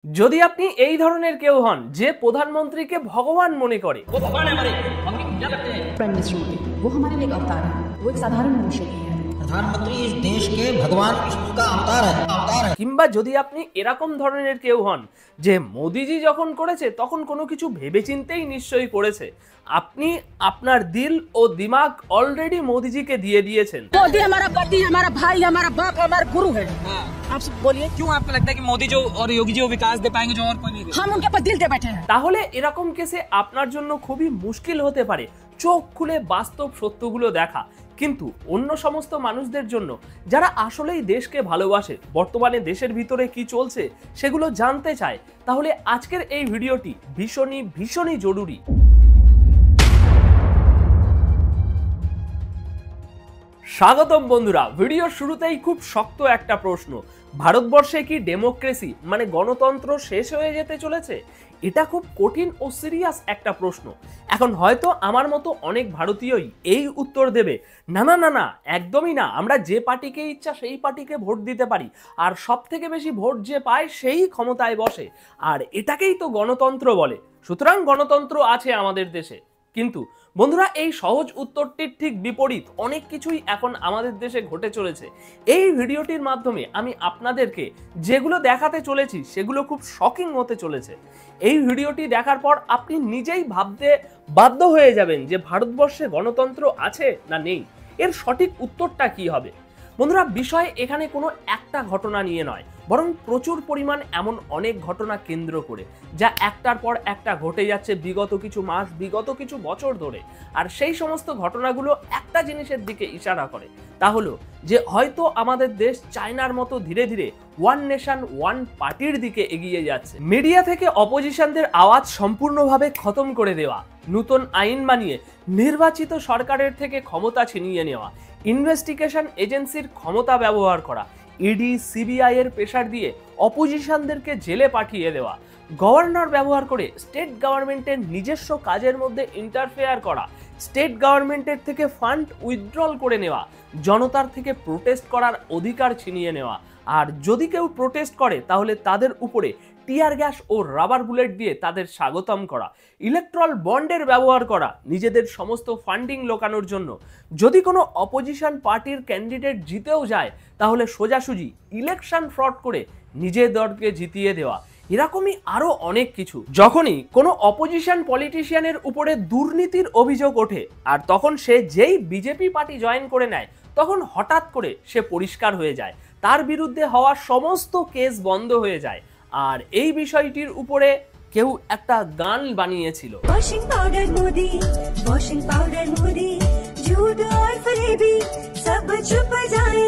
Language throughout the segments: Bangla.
যদি আপনি এই ধরনের কেউ হন যে প্রধানমন্ত্রীকে ভগবান মনে করে, वो भगवान है हमारे, हम भी क्या करते हैं? प्राइम मिनिस्टर मोदी वो हमारे लिए एक अवतार है, वो एक साधारण मनुष्य नहीं है। प्रधानमंत्री इस देश के भगवान विष्णु का अवतार है, अवतार है। কিংবা যদি আপনি এরকম ধরনের কেউ হন যে মোদিজি যখন করেছে তখন কোনো কিছু ভেবেচিন্তেই নিশ্চয়ই করেছে, আপনি আপনার দিল ও দিমাগ অলরেডি মোদিজিকে দিয়ে দিয়েছেন। मोदी हमारा पति, हमारा भाई, हमारा बाप, हमारा गुरु है। आप सब बोलिए, क्यों आपको लगता है कि मोदी जो और योगी जी वो विकास दे पाएंगे जो और कोई नहीं दे? हम उनके पर दिल दे बैठे हैं। তাহলে এরকম কেসে আপনার জন্য খুবই মুশকিল হতে পারে চোখ খুলে বাস্তব সত্যগুলো দেখা। কিন্তু অন্য সমস্ত মানুষদের জন্য যারা আসলেই দেশকে ভালোবাসে, বর্তমানে দেশের ভিতরে কি চলছে সেগুলো জানতে চায়, তাহলে আজকের এই ভিডিওটি ভীষণই ভীষণই জরুরি। স্বাগতম বন্ধুরা। ভিডিওর শুরুতেই খুব শক্ত একটা প্রশ্ন, ভারতবর্ষে কি ডেমোক্রেসি মানে গণতন্ত্র শেষ হয়ে যেতে চলেছে? এটা খুব কঠিন ও সিরিয়াস একটা প্রশ্ন। এখন হয়তো আমার মতো অনেক ভারতীয়ই এই উত্তর দেবে, না না না না, একদমই না, আমরা যে পার্টিকে ইচ্ছা সেই পার্টিকে ভোট দিতে পারি, আর সব থেকে বেশি ভোট যে পায় সেই ক্ষমতায় বসে, আর এটাকেই তো গণতন্ত্র বলে, সুতরাং গণতন্ত্র আছে আমাদের দেশে। কিন্তু বন্ধুরা, এই সহজ উত্তরটির ঠিক বিপরীত অনেক কিছুই এখন আমাদের দেশে ঘটে চলেছে। এই ভিডিওটির মাধ্যমে আমি আপনাদেরকে যেগুলো দেখাতে চলেছি সেগুলো খুব শকিং হতে চলেছে। এই ভিডিওটি দেখার পর আপনি নিজেই ভাবতে বাধ্য হয়ে যাবেন যে ভারতবর্ষে গণতন্ত্র আছে না নেই, এর সঠিক উত্তরটা কি হবে। বন্ধুরা, বিষয় এখানে কোনো একটা ঘটনা নিয়ে নয়, বরং প্রচুর পরিমাণ এমন অনেক ঘটনা কেন্দ্র করে, যা একটার পর একটা ঘটে যাচ্ছে বিগত কিছু মাস, বিগত কিছু বছর ধরে। আর সেই সমস্ত ঘটনাগুলো একটা জিনিসের দিকে ইশারা করে, তা হলো যে হয়তো আমাদের দেশ চায়নার মতো ধীরে ধীরে ওয়ান নেশন ওয়ান পার্টির দিকে এগিয়ে যাচ্ছে। মিডিয়া থেকে অপোজিশনদের আওয়াজ সম্পূর্ণভাবে খতম করে দেওয়া, নতুন আইন বানিয়ে নির্বাচিত সরকারের থেকে ক্ষমতা ছিনিয়ে নেওয়া, ইনভেস্টিগেশন এজেন্সির ক্ষমতা ব্যবহার করা, ইডি সিবিআই এর প্রেসার দিয়ে অপোজিশনদেরকে জেলে পাঠিয়ে দেওয়া, গভর্নর ব্যবহার করে স্টেট গভর্নমেন্টের নিজস্ব কাজের মধ্যে ইন্টারফেয়ার করা, স্টেট গভর্নমেন্টের থেকে ফান্ড উইথড্রল করে নেওয়া, জনতার থেকে প্রোটেস্ট করার অধিকার ছিনিয়ে নেওয়া, আর যদি কেউ প্রোটেস্ট করে তাহলে তাদের উপরে টিয়ার গ্যাস ও রাবার বুলেট দিয়ে তাদের স্বাগতম করা, ইলেকট্রাল বন্ডের ব্যবহার করা নিজেদের সমস্ত ফান্ডিং লোকানোর জন্য। যদি কোনো অপোজিশন পার্টির ক্যান্ডিডেট জিতেও যায় তাহলে সোজাসুজি ইলেকশন ফ্রড করে নিজের দলকে জিতিয়ে দেওয়া, এরকমই আরো অনেক কিছু। যখনই কোনো অপোজিশন পলিটিশিয়ানের উপরে দুর্নীতির অভিযোগ ওঠে আর তখন সে যেই বিজেপি পার্টি জয়েন করে নেয়, তখন হঠাৎ করে সে পরিষ্কার হয়ে যায়, তার বিরুদ্ধে হওয়া সমস্ত কেস বন্ধ হয়ে যায়। আর এই বিষয়টির উপরে কেউ একটা গান বানিয়েছিল, washing powder Modi, washing powder Modi, झूठ और फरेबी सब छुप जाए,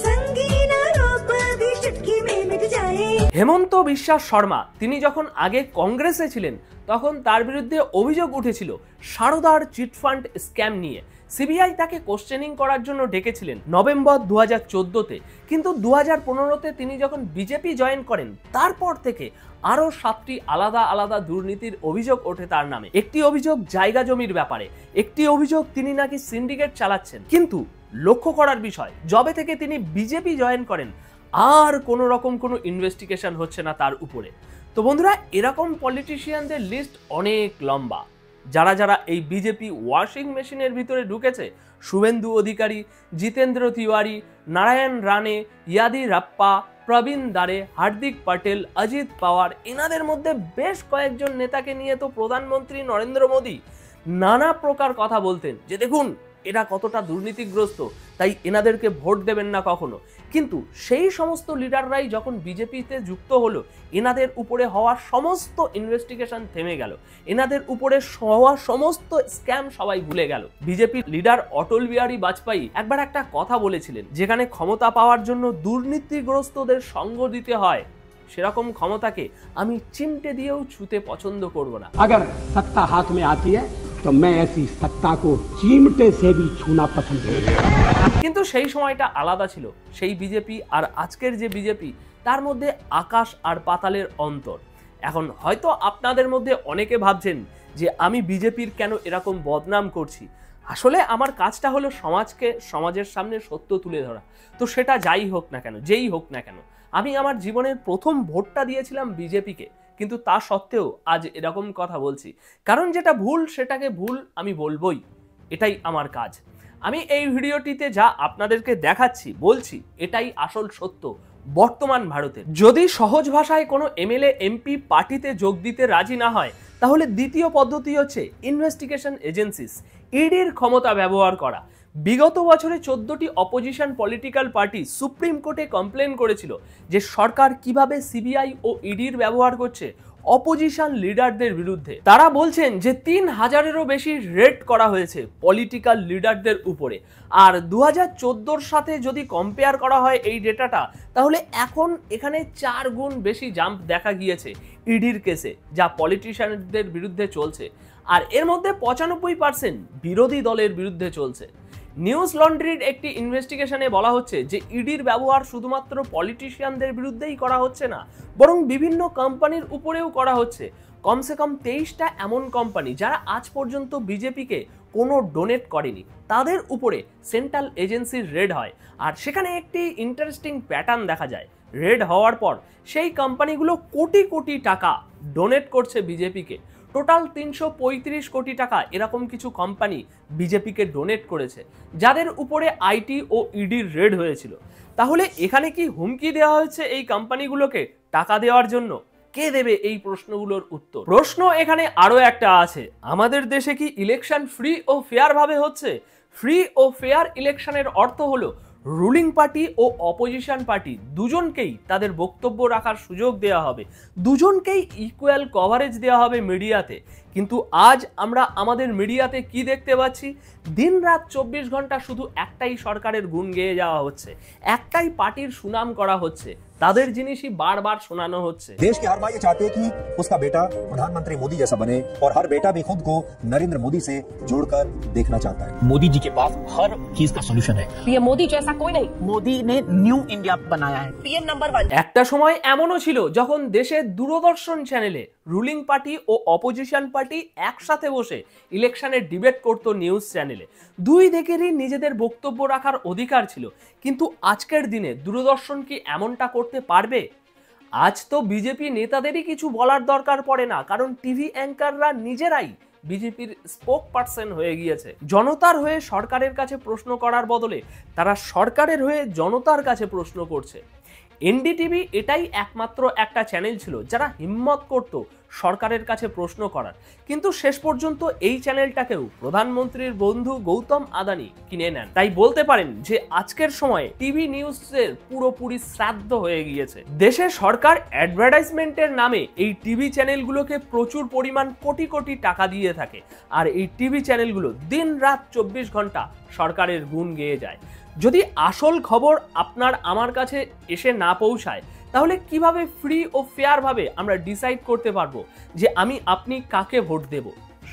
संगीन आरोप भी चुटकी में मिट जाए। হেমন্ত বিশ্বাস শর্মা তিনি যখন আগে কংগ্রেসে ছিলেন তখন তার বিরুদ্ধে অভিযোগ উঠেছিল সারদার চিটফান্ড স্ক্যাম নিয়ে। সিবিআই তাকে কোশ্চেনিং করার জন্য ডেকেছিলেন নভেম্বর 2014-তে, কিন্তু 2015-তে তিনি যখন বিজেপি জয়েন করেন তারপর থেকে আরও 7টি আলাদা আলাদা দুর্নীতির অভিযোগ ওঠে তার নামে। একটি অভিযোগ জায়গা জমির ব্যাপারে, একটি অভিযোগ তিনি নাকি সিন্ডিকেট চালাচ্ছেন। কিন্তু লক্ষ্য করার বিষয়, যবে থেকে তিনি বিজেপি জয়েন করেন আর কোনো রকম কোনো ইনভেস্টিগেশন হচ্ছে না তার উপরে। তো বন্ধুরা, এরকম পলিটিশিয়ানদের লিস্ট অনেক লম্বা, যারা যারা এই বিজেপি ওয়াশিং মেশিনের ভিতরে ঢুকেছে, শুভেন্দু অধিকারী, জিতেন্দ্র তিওয়ারি, নারায়ণ রানে, ইয়াদিরাপ্পা, প্রবীণ দারে, হার্দিক পটেল, অজিত পাওয়ার, এনাদের মধ্যে বেশ কয়েকজন নেতাকে নিয়ে তো প্রধানমন্ত্রী নরেন্দ্র মোদী নানা প্রকার কথা বলতেন যে দেখুন এরা কতটা দুর্নীতিগ্রস্ত, তাই এনাদেরকে ভোট দেবেন না কখনো। কিন্তু সেই সমস্ত লিডাররাই যখন বিজেপিতে যুক্ত হলো, এনাদের উপরে হওয়া সমস্ত ইনভেস্টিগেশন থেমে গেল, এনাদের উপরে হওয়া সমস্ত স্ক্যাম সবাই ভুলে গেল। বিজেপির লিডার অটল বিহারী বাজপেয়ী একবার একটা কথা বলেছিলেন, যেখানে ক্ষমতা পাওয়ার জন্য দুর্নীতিগ্রস্তদের সঙ্গ দিতে হয়, সেরকম ক্ষমতাকে আমি চিমটে দিয়েও ছুতে পছন্দ করব না। अगर सत्ता हाथ में आती है तो मैं ऐसी सत्ता को चिमटे से भी छूना पसंद करूंगा। কিন্তু সেই সময়টা আলাদা ছিল, সেই বিজেপি আর আজকের যে বিজেপি তার মধ্যে আকাশ আর পাতালের অন্তর। এখন হয়তো আপনাদের মধ্যে অনেকে ভাবছেন যে আমি বিজেপির কেন এরকম বদনাম করছি। আসলে আমার কাজটা হলো সমাজের সামনে সত্য তুলে ধরা। তো সেটা যাই হোক না কেন, যেই হোক না কেন, আমি আমার জীবনের প্রথম ভোটটা দিয়েছিলাম বিজেপিকে, কিন্তু তা সত্ত্বেও আজ এরকম কথা বলছি, কারণ যেটা ভুল সেটাকে ভুল আমি বলবোই, এটাই আমার কাজ। আমি এই ভিডিওটিতে যা আপনাদেরকে দেখাচ্ছি বলছি এটাই আসল সত্য বর্তমান ভারতের। যদি সহজ ভাষায় কোনো এমএলএ এমপি পার্টিতে যোগ দিতে রাজি না হয়, তাহলে দ্বিতীয় পদ্ধতি হচ্ছে ইনভেস্টিগেশন এজেন্সিস, ইডির ক্ষমতা ব্যবহার করা। বিগত বছরে 14টি অপোজিশন পলিটিক্যাল পার্টি সুপ্রিম কোর্টে কমপ্লেন করেছিল যে সরকার কিভাবে সিবিআই ও ইডির ব্যবহার করছে অপোজিশন লিডারদের বিরুদ্ধে। তারা বলছেন যে 3000-এরও বেশি রেড করা হয়েছে পলিটিক্যাল লিডারদের উপরে। আর 2014-র সাথে যদি কম্পেয়ার করা হয় এই ডেটাটা, তাহলে এখন এখানে 4 গুণ বেশি জাম্প দেখা গিয়েছে ইডির কেসে, যা পলিটিশিয়ানদের বিরুদ্ধে চলছে। আর এর মধ্যে 95% বিরোধী দলের বিরুদ্ধে চলছে। নিউজ লন্ড্রির একটি ইনভেস্টিগেশনে বলা হচ্ছে যে ইডির ব্যবহার শুধুমাত্র পলিটিশিয়ানদের বিরুদ্ধেই করা হচ্ছে না, বরং বিভিন্ন কোম্পানির উপরেও করা হচ্ছে। কমসে কম 23টা এমন কোম্পানি যারা আজ পর্যন্ত বিজেপিকে কোনো ডোনেট করেনি, তাদের উপরে সেন্ট্রাল এজেন্সির রেড হয়। আর সেখানে একটি ইন্টারেস্টিং প্যাটার্ন দেখা যায়। রেড হওয়ার পর সেই কোম্পানিগুলো কোটি কোটি টাকা ডোনেট করছে বিজেপিকে। টোটাল 335 কোটি টাকা এরকম কিছু কোম্পানি বিজেপিকে ডোনেট করেছে, যাদের উপরে আইটি ও ইডির রেড হয়েছিল। তাহলে এখানে কি হুমকি দেওয়া হয়েছে এই কোম্পানিগুলোকে টাকা দেওয়ার জন্য? কে দেবে এই প্রশ্নগুলোর উত্তর? প্রশ্ন এখানে আরো একটা আছে, আমাদের দেশে কি ইলেকশন ফ্রি ও ফেয়ার ভাবে হচ্ছে? ফ্রি ও ফেয়ার ইলেকশনের অর্থ হলো রুলিং পার্টি ও অপোজিশন পার্টি দুজনকেই তাদের বক্তব্য রাখার সুযোগ দেওয়া হবে, দুজনকেই ইকুয়াল কভারেজ দেওয়া হবে মিডিয়াতে। কিন্তু আজ আমরা আমাদের মিডিয়াতে কি দেখতে পাচ্ছি? দিন রাত 24 ঘন্টা শুধু একটাই সরকারের গুণ গেয়ে যাওয়া হচ্ছে, একটাই পার্টির সুনাম করা হচ্ছে, তাদের জিনিসই বারবার শোনানো হচ্ছে। देश के हर माँ ये चाहते हैं कि उसका बेटा प्रधानमंत्री मोदी जैसा बने और हर बेटा भी खुद को नरेंद्र मोदी से जोड़कर देखना चाहता है। मोदी जी के पास हर चीज का सॉल्यूशन है। ये मोदी जैसा कोई नहीं, मोदी ने न्यू इंडिया बनाया है, पीएम नंबर 1। একটা সময় এমনও ছিল যখন দেশের দূরদর্শন চ্যানেলে রুলিং পার্টি ও অপোজিশন পার্টি একসাথে বসে ইলেকশনের ডিবেট করত নিউজ চ্যানেলে। দুই দিকেরই নিজেদের বক্তব্য রাখার অধিকার ছিল, কিন্তু আজকের দিনে দূরদর্শন কি এমনটা করতে পারবে? আজ তো বিজেপি নেতাদেরই কিছু বলার দরকার পড়ে না, কারণ টিভি অ্যাঙ্কাররা নিজেরাই বিজেপির স্পোক পার্সন হয়ে গিয়েছে। জনতার হয়ে সরকারের কাছে প্রশ্ন করার বদলে তারা সরকারের হয়ে জনতার কাছে প্রশ্ন করছে। এনডিটিভি এটাই একমাত্র একটা চ্যানেল ছিল যারা হিম্মত করত সরকারের কাছে প্রশ্ন করার, কিন্তু শেষ পর্যন্ত এই চ্যানেলটাকেও প্রধানমন্ত্রীর বন্ধু গৌতম আদানি কিনে নেন। তাই বলতে পারেন যে আজকের সময়ে টিভি নিউজের পুরোপুরি শ্রাদ্ধ হয়ে গিয়েছে। দেশে সরকার অ্যাডভার্টাইজমেন্টের নামে এই টিভি চ্যানেলগুলোকে প্রচুর পরিমাণ কোটি কোটি টাকা দিয়ে থাকে, আর এই টিভি চ্যানেলগুলো দিন রাত 24 ঘন্টা সরকারের গুণ গেয়ে যায়। যদি আসল খবর আপনার আমার কাছে এসে না পৌঁছায়, তাহলে কিভাবে ফ্রি ও ফেয়ার ভাবে আমরা ডিসাইড করতে পারবো যে আপনি কাকে ভোট দেব?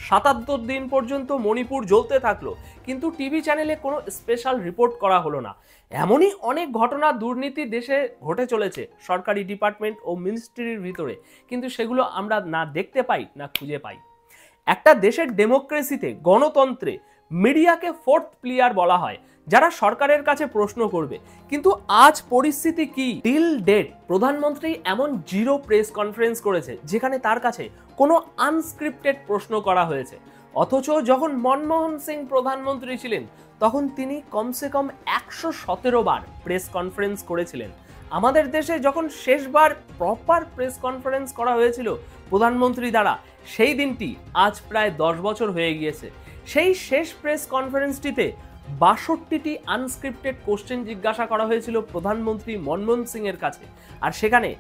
77 দিন পর্যন্ত মণিপুর জ্বলতে থাকলো, কিন্তু টিভি চ্যানেলে কোনো স্পেশাল রিপোর্ট করা হলো না। এমনই অনেক ঘটনা দুর্নীতি দেশে ঘটে চলেছে সরকারি ডিপার্টমেন্ট ও মিনিস্ট্রির ভিতরে, কিন্তু সেগুলো আমরা না দেখতে পাই না খুঁজে পাই। একটা দেশের ডেমোক্রেসিতে, গণতন্ত্রে মিডিয়াকে ফোর্থ প্লেয়ার বলা হয়, যারা সরকারের কাছে প্রশ্ন করবে। কিন্তু আজ পরিস্থিতি কি? টিল ডেট প্রধানমন্ত্রী এমন 0 প্রেস কনফারেন্স করেছে যেখানে তার কাছে কোনো আনস্ক্রিপ্টেড প্রশ্ন করা হয়েছে। অথচ যখন মনমোহন সিং প্রধানমন্ত্রী ছিলেন, তখন তিনি কমসে কম 117 বার প্রেস কনফারেন্স করেছিলেন। আমাদের দেশে যখন শেষবার প্রপার প্রেস কনফারেন্স করা হয়েছিল প্রধানমন্ত্রী দ্বারা, সেই দিনটি আজ প্রায় 10 বছর হয়ে গিয়েছে। সেই শেষ প্রেস কনফারেন্সটিতে 62টি আনস্ক্রিপ্টেড কোশ্চেন জিজ্ঞাসা করা হয়েছিল প্রধানমন্ত্রী মনমোহন সিং এর কাছে, আর সেখানে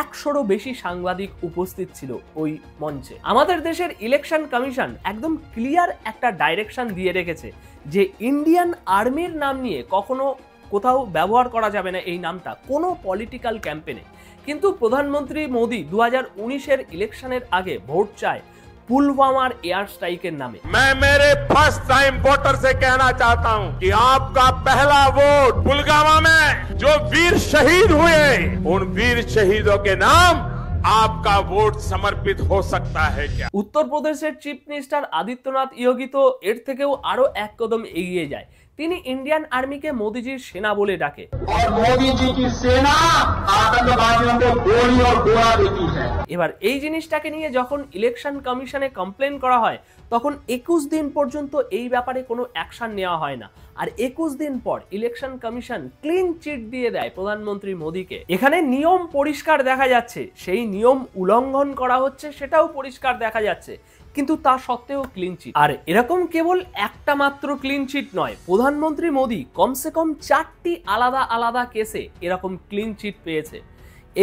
100রও বেশি সাংবাদিক উপস্থিত ছিল ওই মঞ্চে। আমাদের দেশের ইলেকশন কমিশন একদম ক্লিয়ার একটা ডাইরেকশন দিয়ে রেখেছে যে ইন্ডিয়ান আর্মির নাম নিয়ে কখনো কোথাও ব্যবহার করা যাবে না এই নামটা কোনো পলিটিক্যাল ক্যাম্পেনে। কিন্তু প্রধানমন্ত্রী মোদি 2019-এর ইলেকশনের আগে ভোট চায় पुलवामा एयर स्ट्राइक के नामे। मैं मेरे फर्स्ट टाइम वोटर से कहना चाहता हूं कि आपका पहला वोट पुलवामा में जो वीर शहीद हुए, उन वीर शहीदों के नाम आपका वोट समर्पित हो सकता है क्या? উত্তরপ্রদেশের চিফ মিনিস্টার আদিত্যনাথ ইয়োগী তো এর থেকেও আরো এক কদম এগিয়ে যায়। তিনি ইন্ডিয়ান আর্মিকে মোদিজির সেনা বলে ডাকে। এবার এই জিনিসটাকে নিয়ে যখন ইলেকশন কমিশনে কমপ্লেন করা হয় তখন 21 দিন পর্যন্ত এই ব্যাপারে কোনো অ্যাকশন নেওয়া হয় না। আর 21 দিন পর ইলেকশন কমিশন ক্লিন চিট দিয়ে দেয় প্রধানমন্ত্রী মোদীকে। এখানে নিয়ম পরিষ্কার দেখা যাচ্ছে, সেই নিয়ম উল্লঙ্ঘন করা হচ্ছে সেটাও পরিষ্কার দেখা যাচ্ছে, কিন্তু তা সত্ত্বেও ক্লিন চিট। আর এরকম কেবল একটা মাত্র ক্লিন চিট নয়, প্রধানমন্ত্রী মোদী কমসে কম 4টি আলাদা আলাদা কেসে এরকম ক্লিন চিট পেয়েছে।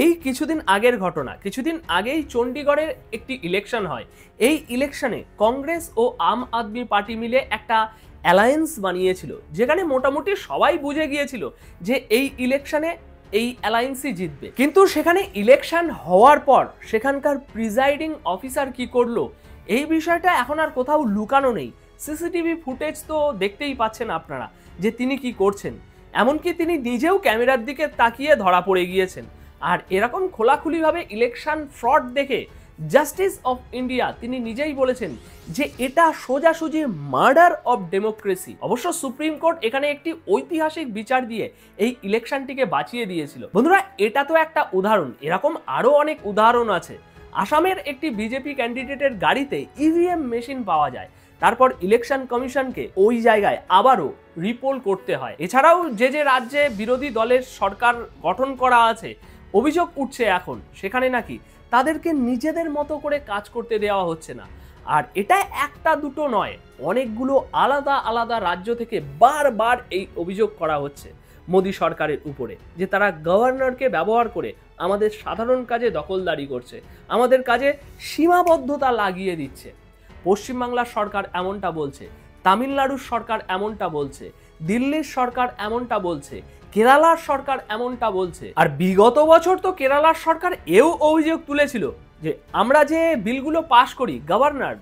এই কিছুদিন আগের ঘটনা, কিছুদিন আগেই চণ্ডীগড়ের একটি ইলেকশন হয়। এই ইলেকশনে কংগ্রেস ও আম আদমি পার্টি মিলে একটা অ্যালায়েন্স বানিয়েছিল, যেখানে মোটামুটি সবাই বুঝে গিয়েছিল যে এই ইলেকশনে এই অ্যালায়েন্সই জিতবে। কিন্তু সেখানে ইলেকশন হওয়ার পর সেখানকার প্রিজাইডিং অফিসার কি করলো, এই বিষয়টা এখন আর কোথাও লুকানো নেই। সিসিটিভি ফুটেজ তো দেখতেই পাচ্ছেন আপনারা যে তিনি কি করছেন। এমনকি তিনি নিজেও ক্যামেরার দিকে তাকিয়ে ধরা পড়ে গিয়েছেন। আর এরকম খোলাখুলিভাবে ইলেকশন ফ্রড দেখে জাস্টিস অফ ইন্ডিয়া তিনি নিজেই বলেছেন যে এটা সোজাসুজি মার্ডার অফ ডেমোক্রেসি। অবশ্য সুপ্রিম কোর্ট এখানে একটি ঐতিহাসিক বিচার দিয়ে এই ইলেকশনটিকে বাঁচিয়ে দিয়েছিল। বন্ধুরা, এটা তো একটা উদাহরণ, এরকম আরো অনেক উদাহরণ আছে। আসামের একটি বিজেপি ক্যান্ডিডেটের গাড়িতে ইভিএম মেশিন পাওয়া যায়, তারপর ইলেকশন কমিশনকে ওই জায়গায় আবারও রিপোল করতে হয়। এছাড়াও যে যে রাজ্যে বিরোধী দলের সরকার গঠন করা আছে, অভিযোগ উঠছে এখন সেখানে নাকি তাদেরকে নিজেদের মতো করে কাজ করতে দেওয়া হচ্ছে না। আর এটা একটা দুটো নয়, অনেকগুলো আলাদা আলাদা রাজ্য থেকে বারবার এই অভিযোগ করা হচ্ছে মোদী সরকারের উপরে, যে তারা গভর্নরকে ব্যবহার করে আমাদের সাধারণ কাজে দখলদারি করছে, আমাদের কাজে সীমাবদ্ধতা লাগিয়ে দিচ্ছে। পশ্চিমবাংলার সরকার এমনটা বলছে, তামিলনাড়ুর সরকার এমনটা বলছে, দিল্লির সরকার এমনটা বলছে, কেরালার সরকার এমনটা বলছে। আর বিগত বছর তো কেরালার সরকার এও অভিযোগ তুলেছিল যে আমরা যে বিলগুলো পাশ করি, গভর্নর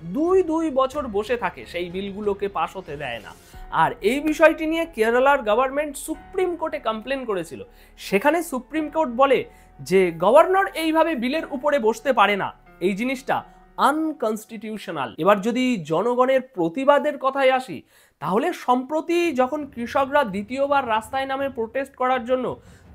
দুই বছর বসে থাকে, সেই বিলগুলোকে পাশ হতে দেয় না। আর এই বিষয়টি নিয়ে কেরালার গভর্নমেন্ট সুপ্রিম কোর্টে কমপ্লেন করেছিল। সেখানে সুপ্রিম কোর্ট বলে যে গভর্নর এইভাবে বিলের উপরে বসতে পারে না, এই জিনিসটা আনকনস্টিটিউশনাল। এবার যদি জনগণের প্রতিবাদের কথায় আসি, তাহলে সম্প্রতি যখন কৃষকরা দ্বিতীয়বার রাস্তায় নামে প্রোটেস্ট করার জন্য,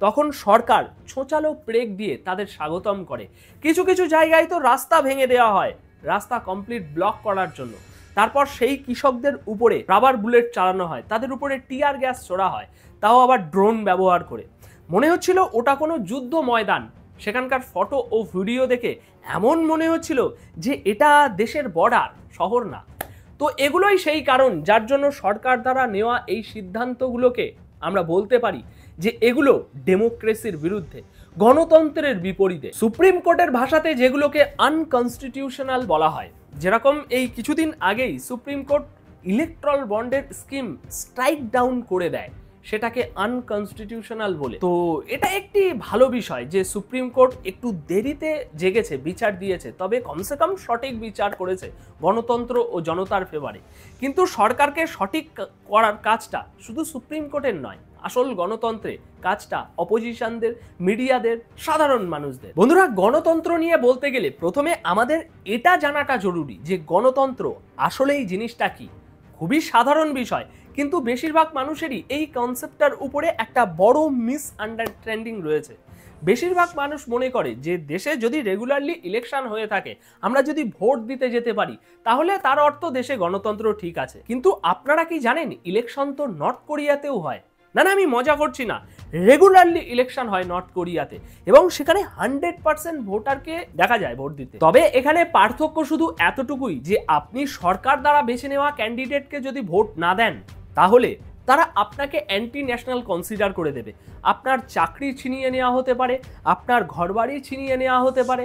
তখন সরকার ছোঁচালো ব্রেক দিয়ে তাদের স্বাগতম করে। কিছু কিছু জায়গায় তো রাস্তা ভেঙে দেওয়া হয় রাস্তা কমপ্লিট ব্লক করার জন্য। তারপর সেই কৃষকদের উপরে রাবার বুলেট চালানো হয়, তাদের উপরে টিয়ার গ্যাস ছোড়া হয়, তাও আবার ড্রোন ব্যবহার করে। মনে হচ্ছিল ওটা কোনো যুদ্ধ ময়দান। সেখানকার ফটো ও ভিডিও দেখে এমন মনে হচ্ছিল যে এটা দেশের বর্ডার, শহর না। তো এগুলোই সেই কারণ যার জন্য সরকার দ্বারা নেওয়া এই সিদ্ধান্তগুলোকে আমরা বলতে পারি যে এগুলো ডেমোক্রেসির বিরুদ্ধে, গণতন্ত্রের বিপরীতে। সুপ্রিম কোর্টের ভাষাতে যেগুলোকে আনকনস্টিটিউশনাল বলা হয়, যেরকম এই কিছুদিন আগেই সুপ্রিম কোর্ট ইলেকট্রাল বন্ডের স্কিম স্ট্রাইক ডাউন করে দেয়, সেটাকে আনকনস্টিটিউশনাল বলে। তো এটা একটি ভালো বিষয় যে সুপ্রিম কোর্ট একটু দেরিতে জেগেছে, বিচার দিয়েছে, তবে কমসে কম সঠিক বিচার করেছে গণতন্ত্র ও জনতার ফেভারে। কিন্তু সরকারকে সঠিক করার কাজটা শুধু সুপ্রিম কোর্টের নয়, আসল গণতন্ত্রে কাজটা অপোজিশনদের, মিডিয়াদের, সাধারণ মানুষদের। বন্ধুরা, গণতন্ত্র নিয়ে বলতে গেলে প্রথমে আমাদের এটা জানাটা জরুরি যে গণতন্ত্র আসলেই জিনিসটা কি। খুবই সাধারণ বিষয়, কিন্তু বেশিরভাগ মানুষেরই এই কনসেপ্টটার উপরে একটা বড় মিসআন্ডারস্ট্যান্ডিং রয়েছে। বেশিরভাগ মানুষ মনে করে যে দেশে যদি রেগুলারলি ইলেকশন হয়ে থাকে, আমরা যদি ভোট দিতে যেতে পারি, তাহলে তার অর্থ দেশে গণতন্ত্র ঠিক আছে। কিন্তু আপনারা কি জানেন, ইলেকশন তো নর্থ কোরিয়াতেও হয়। না না, আমি মজা করছি না, রেগুলারলি ইলেকশন হয় নর্থ কোরিয়াতে, এবং সেখানে 100% ভোটারকে দেখা যায় ভোট দিতে। তবে এখানে পার্থক্য শুধু এতটুকুই যে আপনি সরকার দ্বারা বেছে নেওয়া ক্যান্ডিডেটকে যদি ভোট না দেন, তাহলে তারা আপনাকে অ্যান্টি ন্যাশনাল কনসিডার করে দেবে। আপনার চাকরি ছিনিয়ে নেওয়া হতে পারে, আপনার ঘরবাড়ি ছিনিয়ে নেওয়া হতে পারে।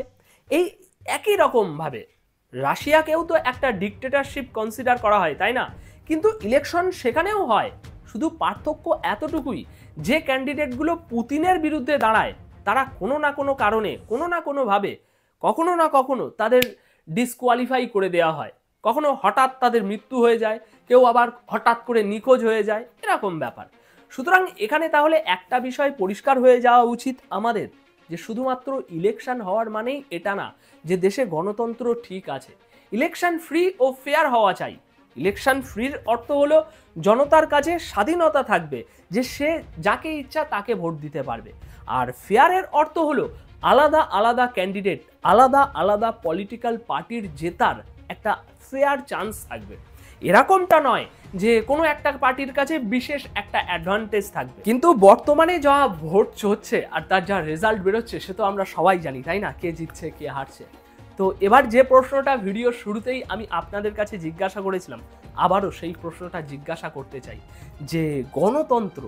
এই একই রকমভাবে রাশিয়াকেও তো একটা ডিক্টেটরশিপ কনসিডার করা হয়, তাই না? কিন্তু ইলেকশন সেখানেও হয়, শুধু পার্থক্য এতটুকুই যে ক্যান্ডিডেটগুলো পুতিনের বিরুদ্ধে দাঁড়ায়, তারা কোনো না কোনো কারণে, কোনো না কোনোভাবে, কখনো না কখনো তাদের ডিসকোয়ালিফাই করে দেওয়া হয়। কখনো হঠাৎ তাদের মৃত্যু হয়ে যায়, কেউ আবার হঠাৎ করে নিখোঁজ হয়ে যায়, এরকম ব্যাপার। সুতরাং এখানে তাহলে একটা বিষয় পরিষ্কার হয়ে যাওয়া উচিত আমাদের, যে শুধুমাত্র ইলেকশন হওয়ার মানেই এটা না যে দেশে গণতন্ত্র ঠিক আছে। ইলেকশন ফ্রি ও ফেয়ার হওয়া চাই। ইলেকশন ফ্রির অর্থ হলো জনতার কাছে স্বাধীনতা থাকবে, যে সে যাকে ইচ্ছা তাকে ভোট দিতে পারবে। আর ফেয়ারের অর্থ হলো আলাদা আলাদা ক্যান্ডিডেট, আলাদা আলাদা পলিটিক্যাল পার্টির জেতার একটা ফেয়ার চান্স থাকবে। এরকমটা নয় যে কোনো একটা পার্টির কাছে বিশেষ একটা অ্যাডভান্টেজ থাকবে। কিন্তু বর্তমানে যা ভোট হচ্ছে আর তার যা রেজাল্ট বেরোচ্ছে সে তো আমরা সবাই জানি, তাই না, কে জিতছে কে হারছে। তো এবার যে প্রশ্নটা ভিডিওর শুরুতেই আমি আপনাদের কাছে জিজ্ঞাসা করেছিলাম, আবারও সেই প্রশ্নটা জিজ্ঞাসা করতে চাই যে গণতন্ত্র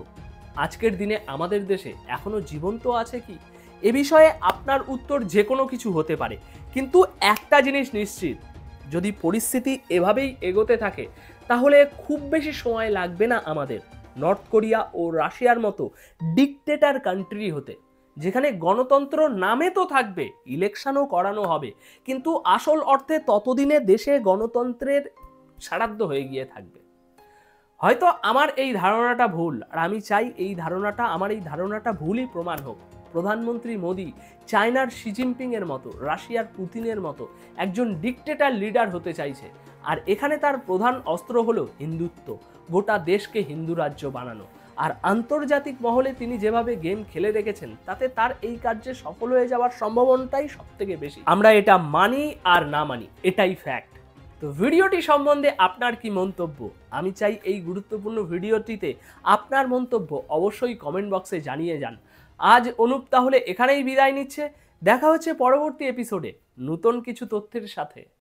আজকের দিনে আমাদের দেশে এখনো জীবন্ত আছে কি? এ বিষয়ে আপনার উত্তর যে কোনো কিছু হতে পারে, কিন্তু একটা জিনিস নিশ্চিত, যদি পরিস্থিতি এভাবেই এগোতে থাকে তাহলে খুব বেশি সময় লাগবে না আমাদের নর্থ কোরিয়া ও রাশিয়ার মতো ডিকটেটর কান্ট্রি হতে, যেখানে গণতন্ত্র নামে তো থাকবে, ইলেকশনও করানো হবে, কিন্তু আসল অর্থে ততদিনে দেশে গণতন্ত্রের সারাদ্দ হয়ে গিয়ে থাকবে। হয়তো আমার এই ধারণাটা ভুল, আর আমি চাই আমার এই ধারণাটা ভুলই প্রমাণ হোক। প্রধানমন্ত্রী মোদি চায়নার শি জিনপিং এর মতো, রাশিয়ার পুতিনের মতো একজন ডিকটেটর লিডার হতে চাইছে, আর এখানে তার প্রধান অস্ত্র হলো হিন্দুত্ব, গোটা দেশকে হিন্দু রাজ্য বানানো। আর আন্তর্জাতিক মহলে তিনি যেভাবে গেম খেলে রেখেছেন তাতে তার এই কার্যে সফল হয়ে যাওয়ার সম্ভাবনাটাই সবথেকে বেশি। আমরা এটা মানি আর না মানি, এটাই ফ্যাক্ট। তো ভিডিওটি সম্বন্ধে আপনার কি মন্তব্য? আমি চাই এই গুরুত্বপূর্ণ ভিডিওটিতে আপনার মন্তব্য অবশ্যই কমেন্ট বক্সে জানিয়ে যান। আজ অনুপ তাহলে এখানেই বিদায় নিচ্ছে। দেখা হচ্ছে পরবর্তী এপিসোডে নতুন কিছু তথ্যের সাথে।